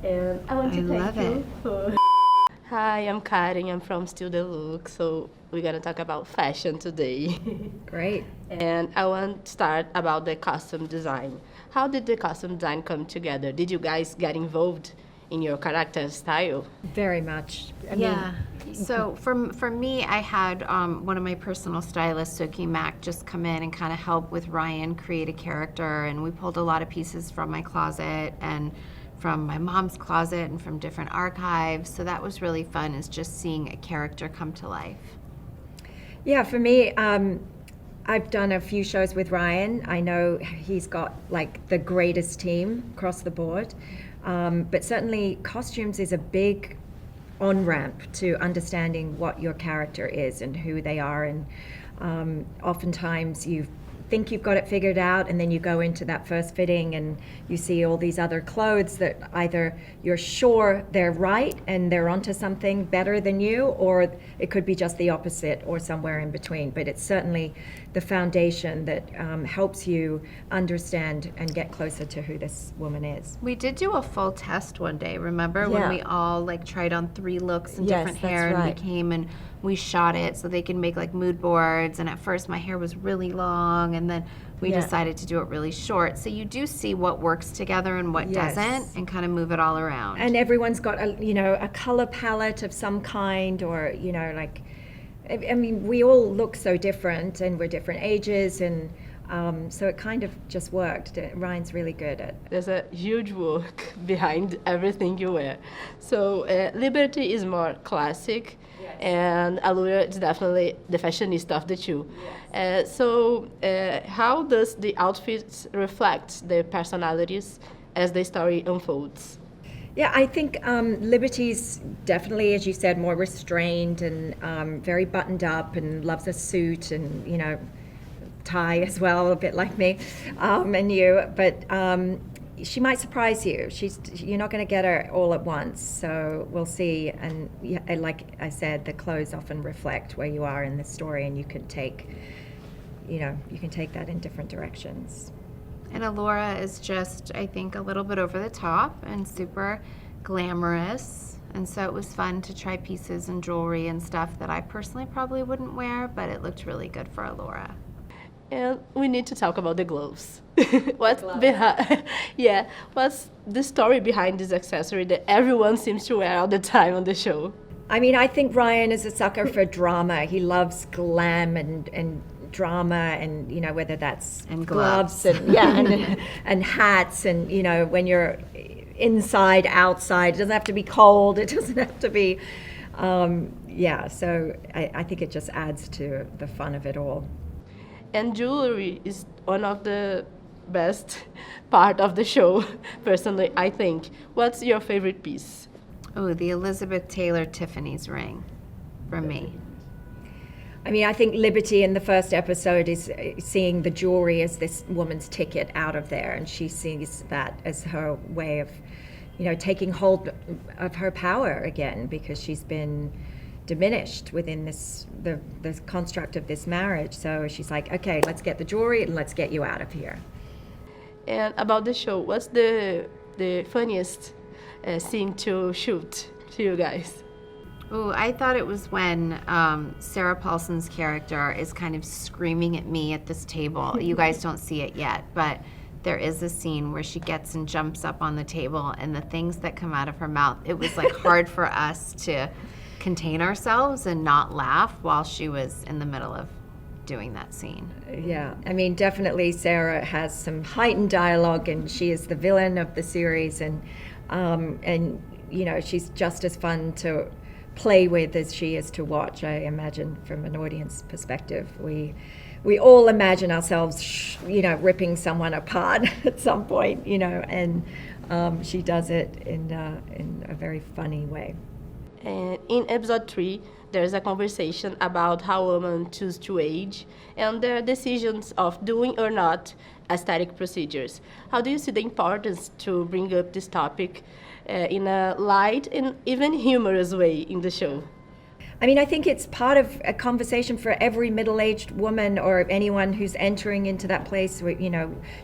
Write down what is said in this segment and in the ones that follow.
And I want to I thank love you it. for. Hi, I'm Karen. I'm from Still the Look. So we're gonna talk about fashion today. Great. And I want to start about the costume design. How did the costume design come together? Did you guys get involved in your character style? Very much. Yeah. So for me, I had one of my personal stylists, Suki Mack, just come in and kind of help with Ryan create a character, and we pulled a lot of pieces from my closet and from my mom's closet and from different archives. So that was really fun, is just seeing a character come to life. Yeah, for me, I've done a few shows with Ryan. I know he's got like the greatest team across the board. But certainly costumes is a big on-ramp to understanding what your character is and who they are. And oftentimes you think you've got it figured out, and then you go into that first fitting and you see all these other clothes that either you're sure they're right and they're onto something better than you, or it could be just the opposite or somewhere in between. But it's certainly the foundation that helps you understand and get closer to who this woman is. We did do a full test one day, remember? When Yeah. we all like tried on 3 looks and Yes, different that's hair, and right. we came and we shot it so they can make like mood boards. And at first my hair was really long, and then we Yeah. decided to do it really short. So you do see what works together and what Yes. doesn't, and kind of move it all around. And everyone's got a color palette of some kind, or like, I mean, we all look so different, and we're different ages, and so it kind of just worked. Ryan's really good at. There's a huge work behind everything you wear. So Liberty is more classic, and Allura is definitely the fashionista of the two. So how does the outfits reflect their personalities as the story unfolds? Yeah, I think Liberty's definitely, as you said, more restrained and very buttoned up, and loves a suit and tie as well, a bit like me and you. But she might surprise you. You're not going to get her all at once, so we'll see. And like I said, the clothes often reflect where you are in the story, and you can take that in different directions. And Allura is just, I think, a little bit over the top and super glamorous. And so it was fun to try pieces and jewelry and stuff that I personally probably wouldn't wear, but it looked really good for Allura. And we need to talk about the gloves. What's behind? Yeah, what's the story behind this accessory that everyone seems to wear all the time on the show? I mean, I think Ryan is a sucker for drama. He loves glam and drama, and whether that's And gloves gloves. and and hats, and when you're inside, outside, it doesn't have to be cold. It doesn't have to be, So I think it just adds to the fun of it all. And jewelry is one of the best part of the show, personally, I think. What's your favorite piece? Oh, the Elizabeth Taylor Tiffany's ring for me. I mean, I think Liberty in the first episode is seeing the jewelry as this woman's ticket out of there, and she sees that as her way of, taking hold of her power again, because she's been diminished within the construct of this marriage. So she's like, okay, let's get the jewelry and let's get you out of here. And about the show, what's the funniest scene to shoot to you guys? Oh, I thought it was when Sarah Paulson's character is kind of screaming at me at this table. You guys don't see it yet, but there is a scene where she gets and jumps up on the table, and the things that come out of her mouth, it was like hard for us to contain ourselves and not laugh while she was in the middle of doing that scene. Yeah, I mean, definitely Sarah has some heightened dialogue, and she is the villain of the series, and she's just as fun to play with as she is to watch. I imagine from an audience perspective, we all imagine ourselves, ripping someone apart at some point, and she does it in a very funny way. And in episode 3, there's a conversation about how women choose to age and their decisions of doing or not aesthetic procedures. How do you see the importance to bring up this topic in a light and even humorous way in the show? I mean, I think it's part of a conversation for every middle-aged woman or anyone who's entering into that place where,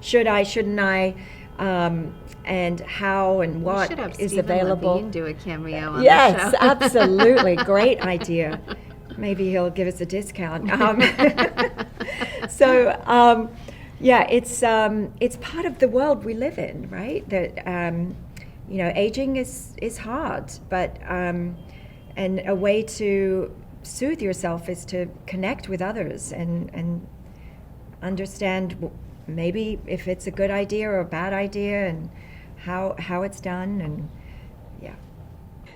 should I, shouldn't I? and how and We what should have is Stephen available. Levine do a cameo on the Yes, show. absolutely. Great idea. Maybe he'll give us a discount. Yeah, it's part of the world we live in, right? That aging is hard, but and a way to soothe yourself is to connect with others and understand maybe if it's a good idea or a bad idea and how it's done and yeah.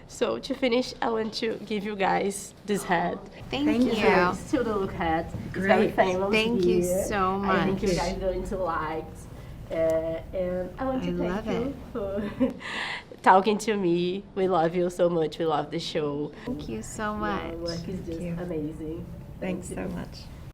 So to finish, I want to give you guys this hat. Thank you. Still the look hat. It's very Great. famous Thank you here. so I think you much. guys are going to like. And I want to I love thank you for talking to me. We love you so much. We love the show. Thank you so Your much. work is just you. amazing. Thanks Thank so you. much.